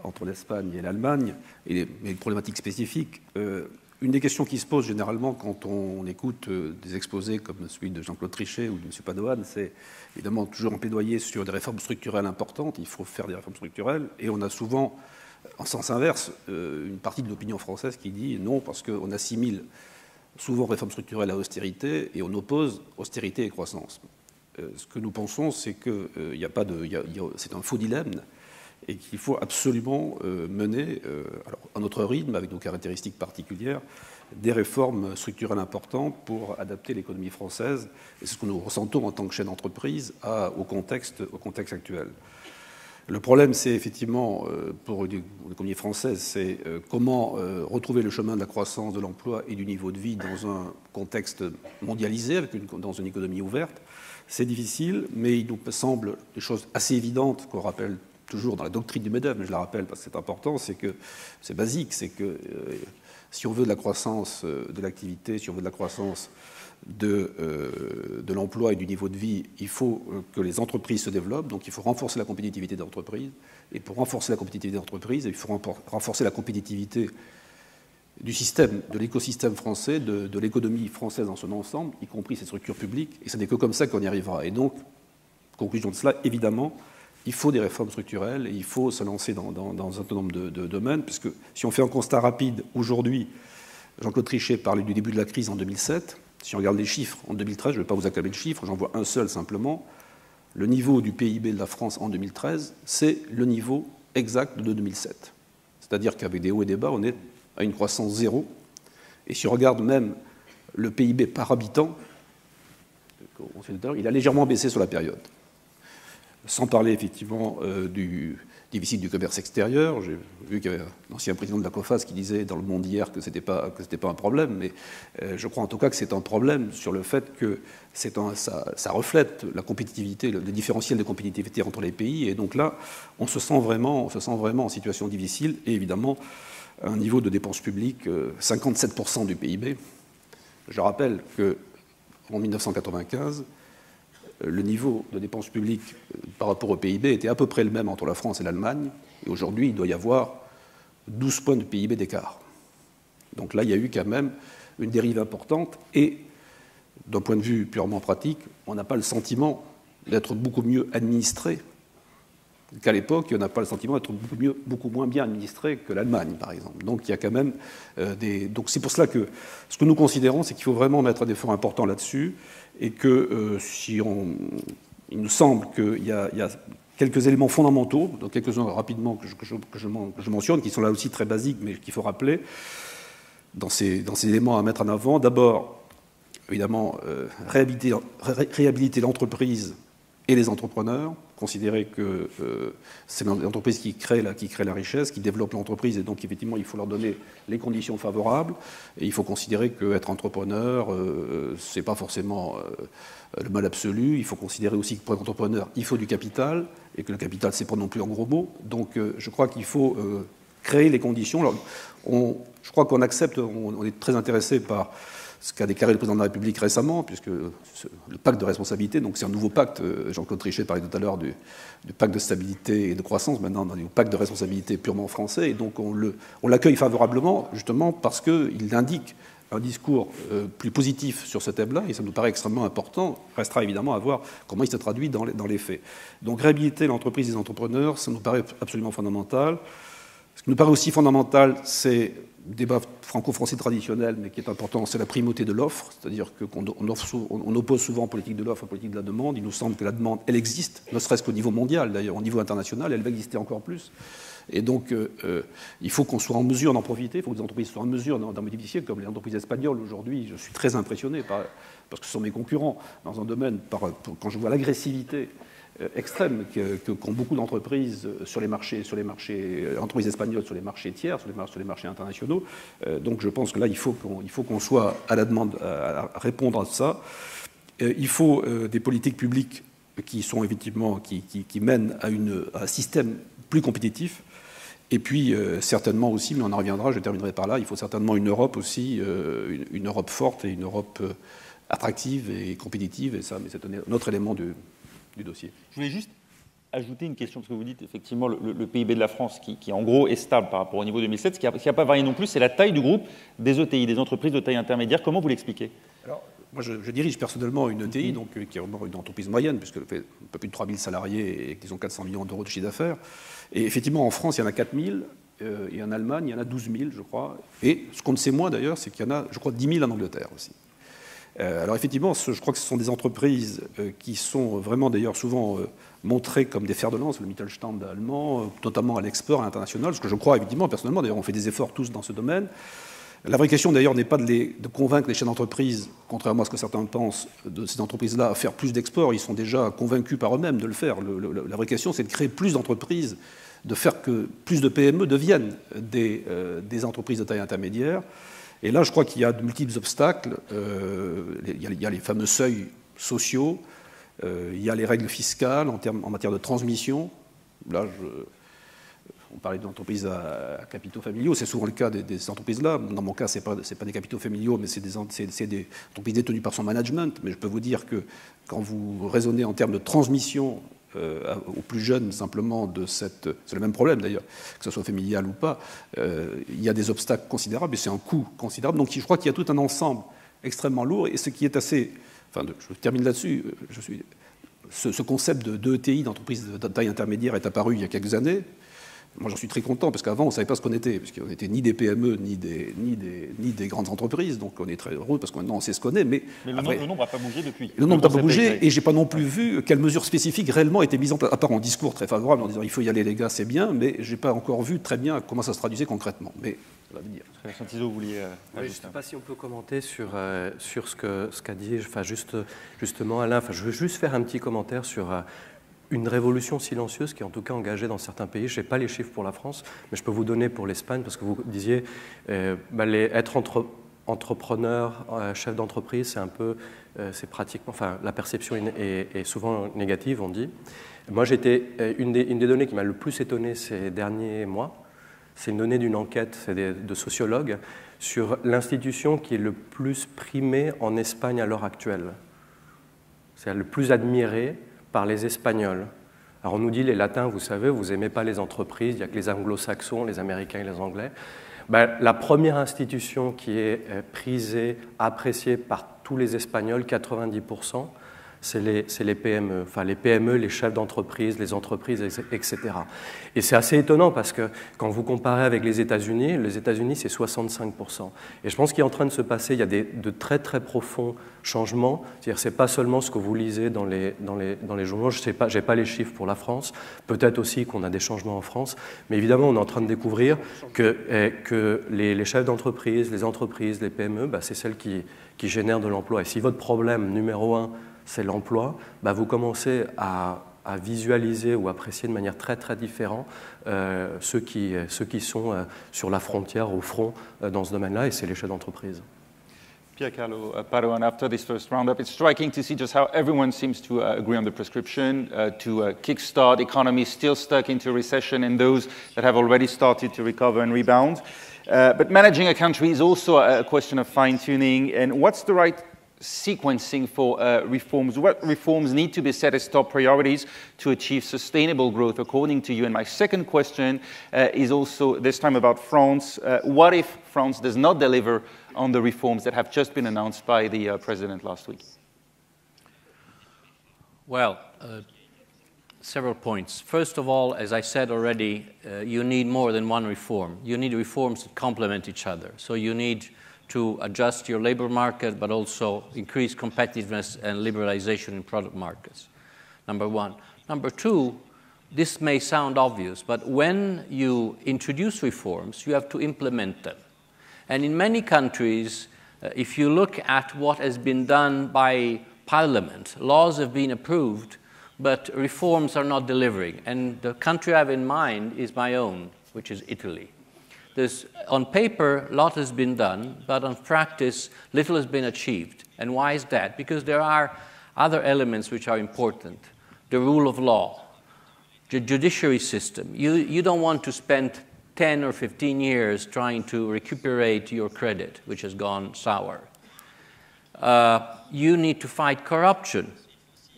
Speaker 6: entre l'Espagne et l'Allemagne, et une problématique spécifique. une des questions qui se pose généralement quand on écoute des exposés comme celui de Jean-Claude Trichet ou de M. Padoan, c'est évidemment toujours un plaidoyer sur des réformes structurelles importantes. Il faut faire des réformes structurelles. Et on a souvent, en sens inverse, une partie de l'opinion française qui dit non, parce qu'on assimile souvent réformes structurelles à austérité et on oppose austérité et croissance. Ce que nous pensons, c'est que c'est un faux dilemme et qu'il faut absolument mener, alors, à notre rythme, avec nos caractéristiques particulières, des réformes structurelles importantes pour adapter l'économie française, et c'est ce que nous ressentons en tant que chaîne d'entreprise au contexte actuel. Le problème, c'est effectivement, pour l'économie française, c'est comment retrouver le chemin de la croissance, de l'emploi et du niveau de vie dans un contexte mondialisé, dans une économie ouverte. C'est difficile, mais il nous semble des choses assez évidentes qu'on rappelle toujours dans la doctrine du MEDEF, mais je la rappelle parce que c'est important, c'est que c'est basique, c'est que si on veut de la croissance de l'activité, si on veut de la croissance de l'emploi et du niveau de vie, il faut que les entreprises se développent, donc il faut renforcer la compétitivité des entreprises, et pour renforcer la compétitivité des entreprises, il faut renforcer la compétitivité du système, de l'écosystème français, de l'économie française dans son ensemble, y compris ses structures publiques, et ce n'est que comme ça qu'on y arrivera. Et donc, conclusion de cela, évidemment, il faut des réformes structurelles et il faut se lancer dans un certain nombre de domaines, puisque si on fait un constat rapide, aujourd'hui, Jean-Claude Trichet parlait du début de la crise en 2007. Si on regarde les chiffres en 2013, je ne vais pas vous acclamer le chiffre, j'en vois un seul simplement. Le niveau du PIB de la France en 2013, c'est le niveau exact de 2007. C'est-à-dire qu'avec des hauts et des bas, on est à une croissance zéro. Et si on regarde même le PIB par habitant, il a légèrement baissé sur la période. Sans parler effectivement du déficit du commerce extérieur. J'ai vu qu'il y avait un ancien président de la COFAS qui disait dans le Monde hier que ce n'était pas un problème, mais je crois en tout cas que c'est un problème sur le fait que ça reflète la compétitivité, le différentiel de compétitivité entre les pays, et donc là, on se sent vraiment en situation difficile, et évidemment, un niveau de dépenses publiques, 57% du PIB. Je rappelle qu'en 1995, le niveau de dépenses publiques par rapport au PIB était à peu près le même entre la France et l'Allemagne. Et aujourd'hui, il doit y avoir 12 points de PIB d'écart. Donc là, il y a eu quand même une dérive importante. Et d'un point de vue purement pratique, on n'a pas le sentiment d'être beaucoup mieux administré qu'à l'époque. On n'a pas le sentiment d'être beaucoup moins bien administré que l'Allemagne, par exemple. Donc il y a quand même Donc c'est pour cela que ce que nous considérons, c'est qu'il faut vraiment mettre un effort important là-dessus. Et que il nous semble qu'il y a quelques éléments fondamentaux, donc quelques-uns rapidement que je mentionne, qui sont là aussi très basiques, mais qu'il faut rappeler dans ces éléments à mettre en avant. D'abord, évidemment, réhabiliter l'entreprise et les entrepreneurs, considérer que c'est l'entreprise qui crée la richesse, qui développe l'entreprise, et donc effectivement il faut leur donner les conditions favorables, et il faut considérer qu'être entrepreneur, c'est pas forcément le mal absolu. Il faut considérer aussi que pour être entrepreneur, il faut du capital, et que le capital, c'est pas non plus en gros mots. Donc je crois qu'il faut créer les conditions. Alors, je crois qu'on accepte, on est très intéressé par ce qu'a déclaré le président de la République récemment, puisque le pacte de responsabilité, donc c'est un nouveau pacte. Jean-Claude Trichet parlait tout à l'heure du pacte de stabilité et de croissance. Maintenant, on est au pacte de responsabilité purement français, et donc on l'accueille favorablement, justement parce qu'il indique un discours plus positif sur ce thème-là, et ça nous paraît extrêmement important. Restera évidemment à voir comment il se traduit dans les faits. Donc réhabiliter l'entreprise et les entrepreneurs, ça nous paraît absolument fondamental. Ce qui nous paraît aussi fondamental, c'est le débat franco-français traditionnel, mais qui est important, c'est la primauté de l'offre, c'est-à-dire qu'on oppose souvent politique de l'offre à politique de la demande. Il nous semble que la demande, elle existe, ne serait-ce qu'au niveau mondial, d'ailleurs, au niveau international, elle va exister encore plus. Et donc, il faut qu'on soit en mesure d'en profiter, il faut que les entreprises soient en mesure d'en bénéficier, comme les entreprises espagnoles aujourd'hui. Je suis très impressionné parce que ce sont mes concurrents dans un domaine, quand je vois l'agressivité extrême qu'ont beaucoup d'entreprises sur les marchés, entreprises espagnoles sur les marchés tiers, sur les marchés internationaux. Donc je pense que là, il faut qu'on soit à la demande, à répondre à ça. Il faut des politiques publiques qui sont effectivement, qui mènent à un système plus compétitif. Et puis, certainement aussi, mais on en reviendra, je terminerai par là, il faut certainement une Europe aussi, une Europe forte et une Europe attractive et compétitive, et ça, mais c'est un autre élément du dossier.
Speaker 1: Je voulais juste ajouter une question, parce que vous dites effectivement le PIB de la France qui en gros est stable par rapport au niveau 2007. Ce qui n'a pas varié non plus, c'est la taille du groupe des ETI, des entreprises de taille intermédiaire. Comment vous l'expliquez?
Speaker 6: Alors, moi, je dirige personnellement une ETI, donc, qui est une entreprise moyenne, puisqu'elle fait un peu plus de 3000 salariés et qu'ils ont 400 millions d'euros de chiffre d'affaires. Et effectivement, en France, il y en a 4000, et en Allemagne, il y en a 12 000, je crois. Et ce qu'on ne sait moins, d'ailleurs, c'est qu'il y en a, je crois, 10 000 en Angleterre aussi. Alors effectivement, je crois que ce sont des entreprises qui sont vraiment, d'ailleurs, souvent montrées comme des fers de lance, le Mittelstand allemand, notamment à l'export, à l'international, ce que je crois, évidemment, personnellement, d'ailleurs, on fait des efforts tous dans ce domaine. La vraie question, d'ailleurs, n'est pas de convaincre les chefs d'entreprise, contrairement à ce que certains pensent, de ces entreprises-là, à faire plus d'exports. Ils sont déjà convaincus par eux-mêmes de le faire. La vraie question, c'est de créer plus d'entreprises, de faire que plus de PME deviennent des entreprises de taille intermédiaire. Et là, je crois qu'il y a de multiples obstacles. Il y a les fameux seuils sociaux, il y a les règles fiscales en matière de transmission. Là, on parlait d'entreprises à capitaux familiaux, c'est souvent le cas des entreprises-là. Dans mon cas, ce n'est pas des capitaux familiaux, mais c'est des entreprises détenues par son management. Mais je peux vous dire que quand vous raisonnez en termes de transmission aux plus jeunes, simplement, c'est le même problème d'ailleurs, que ce soit familial ou pas, il y a des obstacles considérables et c'est un coût considérable. Donc je crois qu'il y a tout un ensemble extrêmement lourd et ce qui est assez... Enfin, je termine là-dessus. Ce concept d'ETI, d'entreprise de taille intermédiaire, est apparu il y a quelques années. Moi, j'en suis très content, parce qu'avant, on ne savait pas ce qu'on était, parce qu'on n'était ni des PME, ni des grandes entreprises, donc on est très heureux, parce que maintenant, on sait ce qu'on est. Mais
Speaker 1: le nombre n'a pas bougé depuis.
Speaker 6: Le nombre n'a pas bougé, et je n'ai pas non plus vu quelles mesures spécifiques réellement étaient mises en place, à part en discours très favorable, en disant il faut y aller, les gars, c'est bien, mais je n'ai pas encore vu très bien comment ça se traduisait concrètement. Mais à l'avenir.
Speaker 1: Saint-Iso, vous vouliez...
Speaker 5: Oui, je ne sais pas si on peut commenter sur ce qu'a dit justement Alain. Je veux juste faire un petit commentaire sur... une révolution silencieuse qui est en tout cas engagée dans certains pays. Je n'ai pas les chiffres pour la France, mais je peux vous donner pour l'Espagne, parce que vous disiez être entrepreneur, chef d'entreprise, c'est un peu, c'est pratiquement, enfin la perception est souvent négative, on dit. Moi, une des données qui m'a le plus étonné ces derniers mois, c'est une donnée d'une enquête de sociologues sur l'institution qui est le plus primée en Espagne à l'heure actuelle. C'est le plus admiré par les Espagnols. Alors on nous dit, les Latins, vous savez, vous n'aimez pas les entreprises, il n'y a que les Anglo-Saxons, les Américains et les Anglais. La première institution qui est prisée, appréciée par tous les Espagnols, 90%, c'est les PME, enfin les PME, les chefs d'entreprise, les entreprises, etc. Et c'est assez étonnant parce que quand vous comparez avec les États-Unis c'est 65%. Et je pense qu'il est en train de se passer, il y a de très très profonds changements. C'est-à-dire c'est pas seulement ce que vous lisez dans les journaux. Je sais pas, j'ai pas les chiffres pour la France. Peut-être aussi qu'on a des changements en France, mais évidemment on est en train de découvrir que les chefs d'entreprise, les entreprises, les PME, c'est celles qui génèrent de l'emploi. Et si votre problème numéro un c'est l'emploi, vous commencez à visualiser ou apprécier de manière très très différente ceux qui sont sur la frontière, au front dans ce domaine-là, et c'est les chefs d'entreprise.
Speaker 1: Piercarlo Padoan, after this first roundup, it's striking to see just how everyone seems to agree on the prescription to kickstart economies still stuck into recession and those that have already started to recover and rebound. But managing a country is also a question of fine-tuning, and what's the right sequencing for reforms? What reforms need to be set as top priorities to achieve sustainable growth, according to you? And my second question is also this time about France. What if France does not deliver on the reforms that have just been announced by the president last week?
Speaker 2: Well, several points. First of all, as I said already, you need more than one reform. You need reforms that complement each other. So you need to adjust your labor market, but also increase competitiveness and liberalization in product markets, number one. Number two, this may sound obvious, but when you introduce reforms, you have to implement them. And in many countries, if you look at what has been done by parliament, laws have been approved, but reforms are not delivering. And the country I have in mind is my own, which is Italy. On paper, a lot has been done, but on practice, little has been achieved. And why is that? Because there are other elements which are important. The rule of law, the judiciary system. You don't want to spend 10 or 15 years trying to recuperate your credit, which has gone sour. You need to fight corruption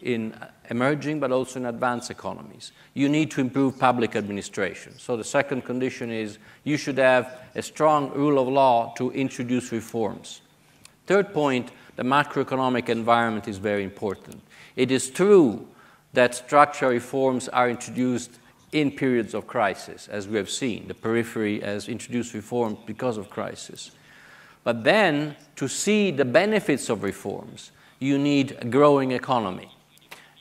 Speaker 2: in emerging but also in advanced economies. You need to improve public administration. So the second condition is you should have a strong rule of law to introduce reforms. Third point, the macroeconomic environment is very important. It is true that structural reforms are introduced in periods of crisis, as we have seen. The periphery has introduced reforms because of crisis. But then, to see the benefits of reforms, you need a growing economy.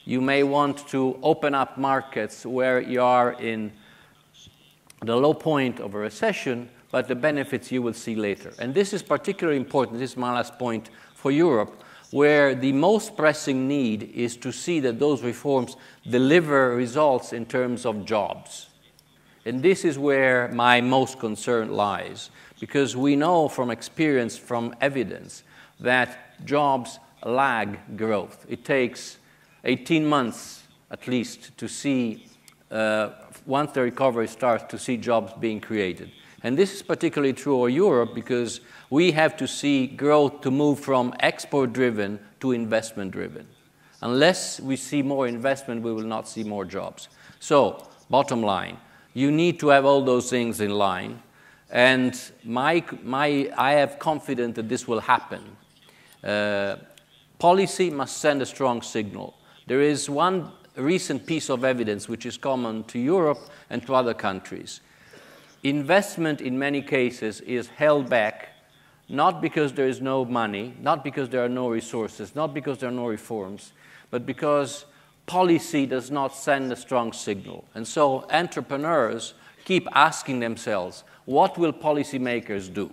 Speaker 2: You may want to open up markets where you are in the low point of a recession, but the benefits you will see later. And this is particularly important, this is my last point, for Europe, where the most pressing need is to see that those reforms deliver results in terms of jobs. And this is where my most concern lies, because we know from experience, from evidence, that jobs lag growth. It takes 18 months at least to see, once the recovery starts, to see jobs being created. And this is particularly true of Europe because we have to see growth to move from export-driven to investment-driven. Unless we see more investment, we will not see more jobs. So, bottom line, you need to have all those things in line. And I have confidence that this will happen. Policy must send a strong signal. There is one recent piece of evidence which is common to Europe and to other countries. Investment in many cases is held back, not because there is no money, not because there are no resources, not because there are no reforms, but because policy does not send a strong signal. And so entrepreneurs keep asking themselves, what will policymakers do?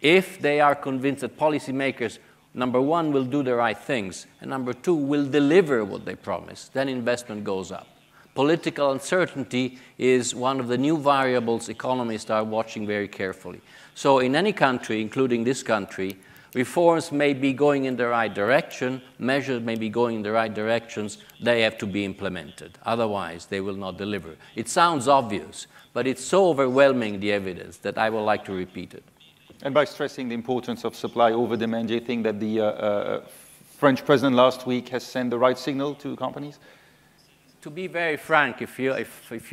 Speaker 2: If they are convinced that policymakers, number one, will do the right things, and number two, will deliver what they promise, then investment goes up. Political uncertainty is one of the new variables economists are watching very carefully. So in any country, including this country, reforms may be going in the right direction, measures may be going in the right directions, they have to be implemented. Otherwise, they will not deliver. It sounds obvious, but it's so overwhelming, the evidence, that I would like to repeat it.
Speaker 1: And by stressing the importance of supply over demand, do you think that the French president last week has sent the right signal to companies?
Speaker 2: To be very frank, if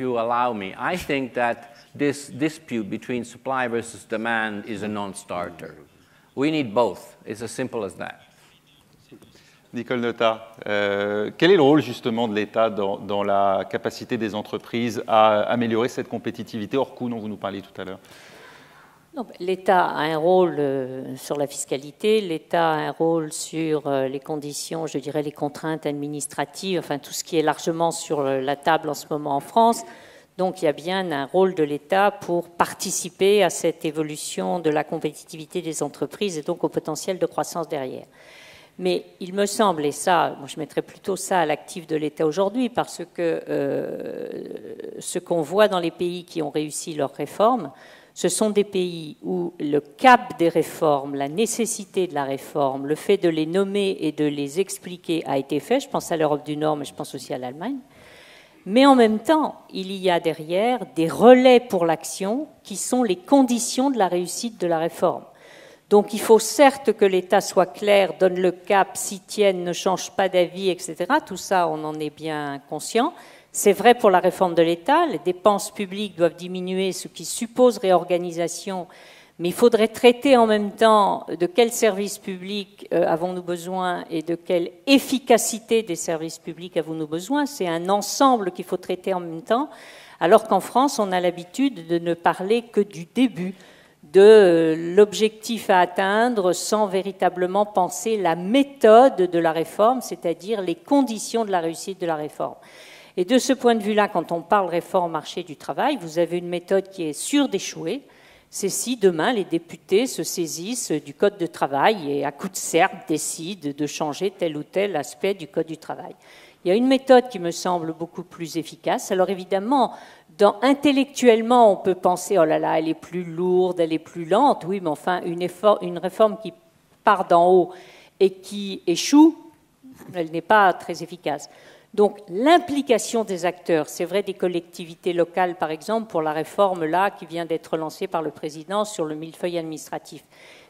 Speaker 2: you allow me, I think that this dispute between supply versus demand is a non-starter. We need both. It's as simple as that.
Speaker 1: Nicole Notat, quel est le rôle justement de l'État dans la capacité des entreprises à améliorer cette compétitivité hors coût dont vous nous parliez tout à l'heure?
Speaker 3: L'État a un rôle sur la fiscalité, l'État a un rôle sur les conditions, je dirais les contraintes administratives, enfin tout ce qui est largement sur la table en ce moment en France. Donc il y a bien un rôle de l'État pour participer à cette évolution de la compétitivité des entreprises et donc au potentiel de croissance derrière. Mais il me semble, et ça, moi je mettrais plutôt ça à l'actif de l'État aujourd'hui, parce que ce qu'on voit dans les pays qui ont réussi leurs réformes, ce sont des pays où le cap des réformes, la nécessité de la réforme, le fait de les nommer et de les expliquer a été fait. Je pense à l'Europe du Nord, mais je pense aussi à l'Allemagne. Mais en même temps, il y a derrière des relais pour l'action qui sont les conditions de la réussite de la réforme. Donc il faut certes que l'État soit clair, donne le cap, s'y tienne, ne change pas d'avis, etc. Tout ça, on en est bien conscient. C'est vrai pour la réforme de l'État, les dépenses publiques doivent diminuer, ce qui suppose réorganisation, mais il faudrait traiter en même temps de quels services publics avons-nous besoin et de quelle efficacité des services publics avons-nous besoin. C'est un ensemble qu'il faut traiter en même temps, alors qu'en France, on a l'habitude de ne parler que du début, de l'objectif à atteindre sans véritablement penser la méthode de la réforme, c'est-à-dire les conditions de la réussite de la réforme. Et de ce point de vue-là, quand on parle réforme marché du travail, vous avez une méthode qui est sûre d'échouer. C'est si demain les députés se saisissent du Code de travail et à coup de serpe décident de changer tel ou tel aspect du Code du travail. Il y a une méthode qui me semble beaucoup plus efficace. Alors évidemment, intellectuellement, on peut penser « oh là là, elle est plus lourde, elle est plus lente ». Oui, mais enfin, une réforme qui part d'en haut et qui échoue, elle n'est pas très efficace. Donc l'implication des acteurs, c'est vrai des collectivités locales par exemple pour la réforme là qui vient d'être lancée par le président sur le millefeuille administratif.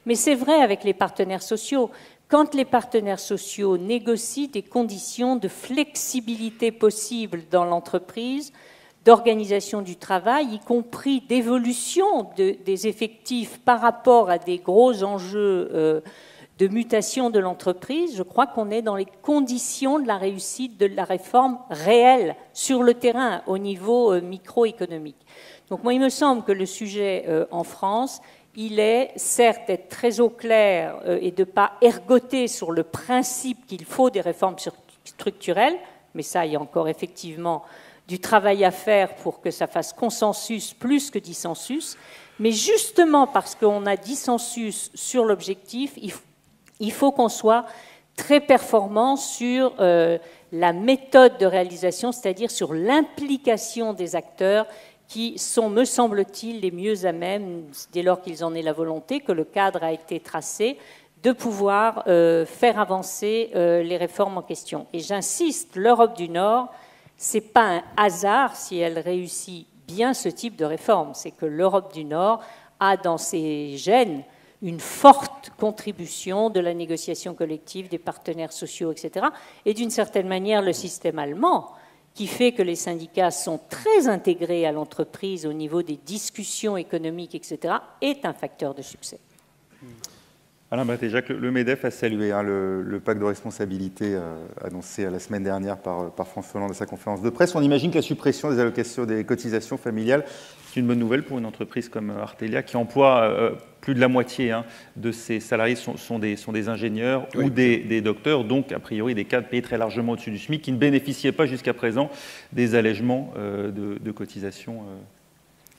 Speaker 3: Mais c'est vrai avec les partenaires sociaux. quand les partenaires sociaux négocient des conditions de flexibilité possible dans l'entreprise, d'organisation du travail, y compris d'évolution des effectifs par rapport à des gros enjeux de mutation de l'entreprise, je crois qu'on est dans les conditions de la réussite de la réforme réelle sur le terrain, au niveau microéconomique. Donc moi, il me semble que le sujet en France, il est certes d'être très au clair et de ne pas ergoter sur le principe qu'il faut des réformes structurelles, mais ça, il y a encore effectivement du travail à faire pour que ça fasse consensus plus que dissensus. Mais justement parce qu'on a dissensus sur l'objectif, il faut qu'on soit très performant sur la méthode de réalisation, c'est-à-dire sur l'implication des acteurs qui sont, me semble-t-il, les mieux à même, dès lors qu'ils en aient la volonté, que le cadre a été tracé, de pouvoir faire avancer les réformes en question. Et j'insiste, l'Europe du Nord, ce n'est pas un hasard si elle réussit bien ce type de réforme. C'est que l'Europe du Nord a dans ses gènes une forte contribution de la négociation collective, des partenaires sociaux, etc. Et d'une certaine manière, le système allemand, qui fait que les syndicats sont très intégrés à l'entreprise au niveau des discussions économiques, etc., est un facteur de succès.
Speaker 1: Alain Bretéjac, le MEDEF a salué le pacte de responsabilité annoncé la semaine dernière par François Hollande à sa conférence de presse. On imagine que la suppression des allocations des cotisations familiales, c'est une bonne nouvelle pour une entreprise comme Artelia qui emploie plus de la moitié de ses salariés sont des ingénieurs ou des docteurs, donc a priori des cadres payés très largement au-dessus du SMIC qui ne bénéficiaient pas jusqu'à présent des allègements de cotisations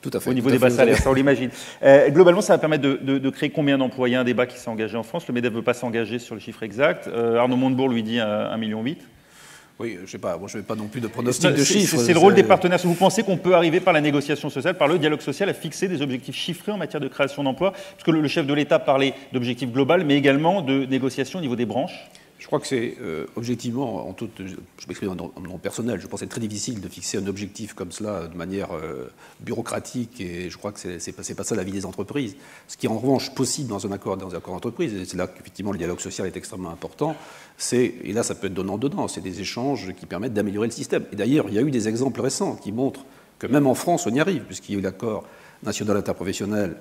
Speaker 6: tout à fait,
Speaker 1: au niveau des bas salaires, ça on l'imagine. Globalement, ça va permettre de créer combien d'emplois? Il y a un débat qui s'est engagé en France, le MEDEF ne veut pas s'engager sur le chiffre exact. Arnaud Montebourg lui dit 1,8 million.
Speaker 6: Oui, je ne sais pas, moi je ne vais pas non plus de pronostic de chiffres.
Speaker 1: C'est le rôle des partenaires. Vous pensez qu'on peut arriver par la négociation sociale, par le dialogue social, à fixer des objectifs chiffrés en matière de création d'emplois? Parce que le chef de l'État parlait d'objectifs globaux, mais également de négociations au niveau des branches.
Speaker 6: Je crois que c'est objectivement, je m'exprime en nom personnel, je pense que c'est très difficile de fixer un objectif comme cela de manière bureaucratique et je crois que c'est pas ça la vie des entreprises. Ce qui est en revanche possible dans un accord d'entreprise, et c'est là qu'effectivement le dialogue social est extrêmement important, et là ça peut être donnant-donnant, c'est des échanges qui permettent d'améliorer le système. Et d'ailleurs, il y a eu des exemples récents qui montrent que même en France, on y arrive, puisqu'il y a eu l'accord national interprofessionnel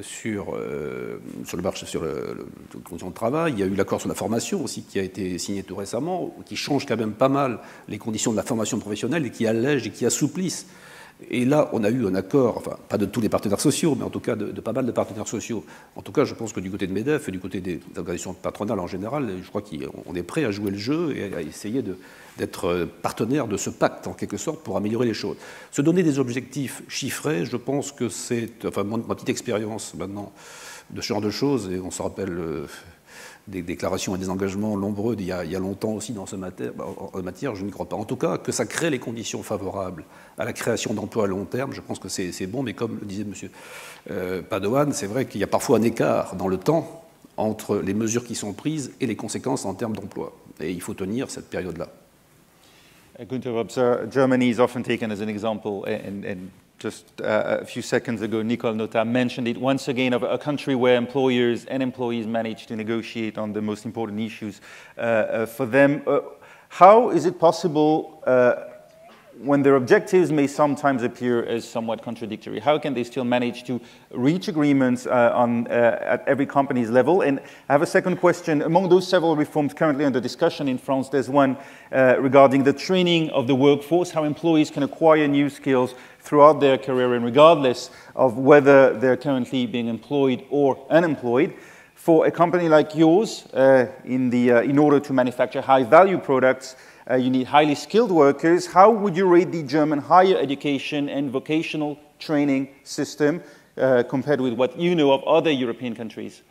Speaker 6: sur le marché, sur le conditions de travail. Il y a eu l'accord sur la formation aussi qui a été signé tout récemment, qui change quand même pas mal les conditions de la formation professionnelle et qui allège et qui assouplissent. Et là, on a eu un accord, enfin, pas de tous les partenaires sociaux, mais en tout cas de pas mal de partenaires sociaux. En tout cas, je pense que du côté de MEDEF et du côté des organisations patronales en général, je crois qu'on est prêt à jouer le jeu et à essayer d'être partenaire de ce pacte, en quelque sorte, pour améliorer les choses. Se donner des objectifs chiffrés, je pense que c'est, enfin, ma petite expérience maintenant de ce genre de choses, et on se rappelle des déclarations et des engagements nombreux d'il y a longtemps aussi dans ce matière, je n'y crois pas. En tout cas, que ça crée les conditions favorables à la création d'emplois à long terme, je pense que c'est bon, mais comme le disait M. Padoan, c'est vrai qu'il y a parfois un écart dans le temps entre les mesures qui sont prises et les conséquences en termes d'emploi. Et il faut tenir cette période-là.
Speaker 1: Gunther Robser, Germany is often taken as an example, and just a few seconds ago, Nicole Notta mentioned it once again of a country where employers and employees manage to negotiate on the most important issues for them. How is it possible, when their objectives may sometimes appear as somewhat contradictory, how can they still manage to reach agreements at every company's level? And I have a second question. Among those several reforms currently under discussion in France, there's one regarding the training of the workforce, how employees can acquire new skills throughout their career and regardless of whether they're currently being employed or unemployed. For a company like yours, in order to manufacture high-value products, you need highly skilled workers. How would you rate the German higher education and vocational training system compared with what you know of other European countries?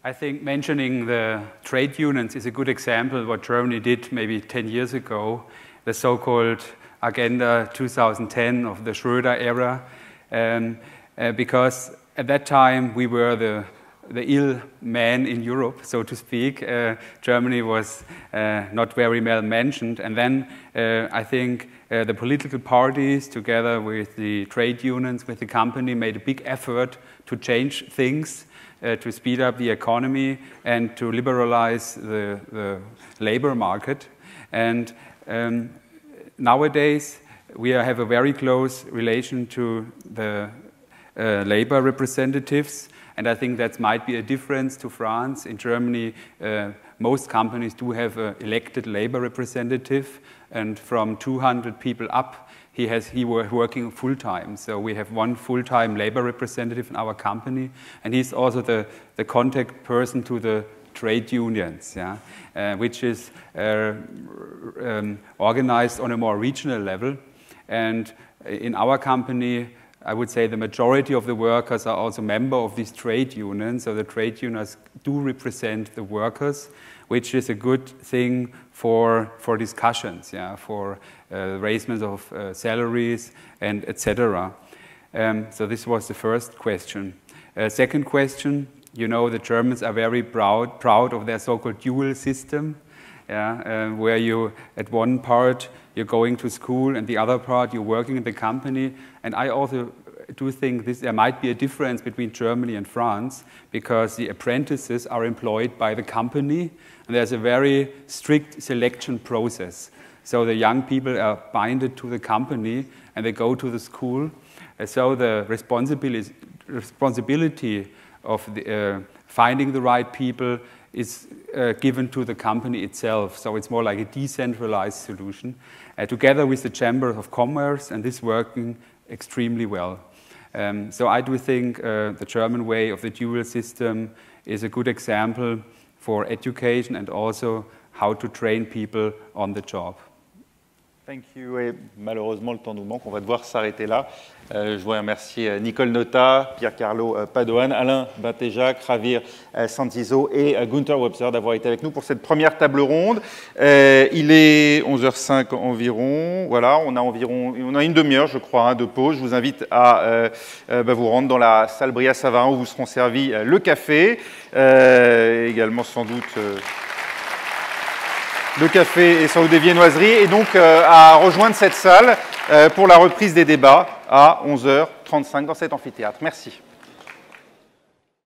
Speaker 4: I think mentioning the trade unions is a good example of what Germany did maybe 10 years ago, the so-called Agenda 2010 of the Schröder era, because at that time we were the ill man in Europe, so to speak. Germany was not very well mentioned. And then I think the political parties, together with the trade unions, with the company, made a big effort to change things, to speed up the economy and to liberalize the labor market. And nowadays, we have a very close relation to the labor representatives, and I think that might be a difference to France. In Germany, most companies do have an elected labor representative, and from 200 people up, he was working full-time. So we have one full-time labor representative in our company, and he's also the contact person to the trade unions, which is organized on a more regional level. And in our company, I would say the majority of the workers are also members of these trade unions, so the trade unions do represent the workers, which is a good thing for discussions, for raisement of salaries and etc. So this was the first question. Second question, you know, the Germans are very proud of their so-called dual system, where you, at one part, you're going to school, and the other part, you're working in the company. And I also do think there might be a difference between Germany and France, because the apprentices are employed by the company, and there's a very strict selection process. So the young people are binded to the company, and they go to the school. So the responsibility of finding the right people is given to the company itself. So it's more like a decentralized solution, together with the Chamber of Commerce, and this working extremely well. So I do think the German way of the dual system is a good example for education and also how to train people on the job.
Speaker 1: Thank you. Et malheureusement, le temps nous manque. On va devoir s'arrêter là. Je voudrais remercier Nicole Notta, Piercarlo Padoan, Alain Batéjac, Javier Santizo et Gunther Webster d'avoir été avec nous pour cette première table ronde. Il est 11h05 environ. Voilà, on a une demi-heure, je crois, de pause. Je vous invite à vous rendre dans la salle Bria-Savarin où vous seront servis le café, également sans doute... le café et sans doute des viennoiseries, et donc à rejoindre cette salle pour la reprise des débats à 11h35 dans cet amphithéâtre. Merci.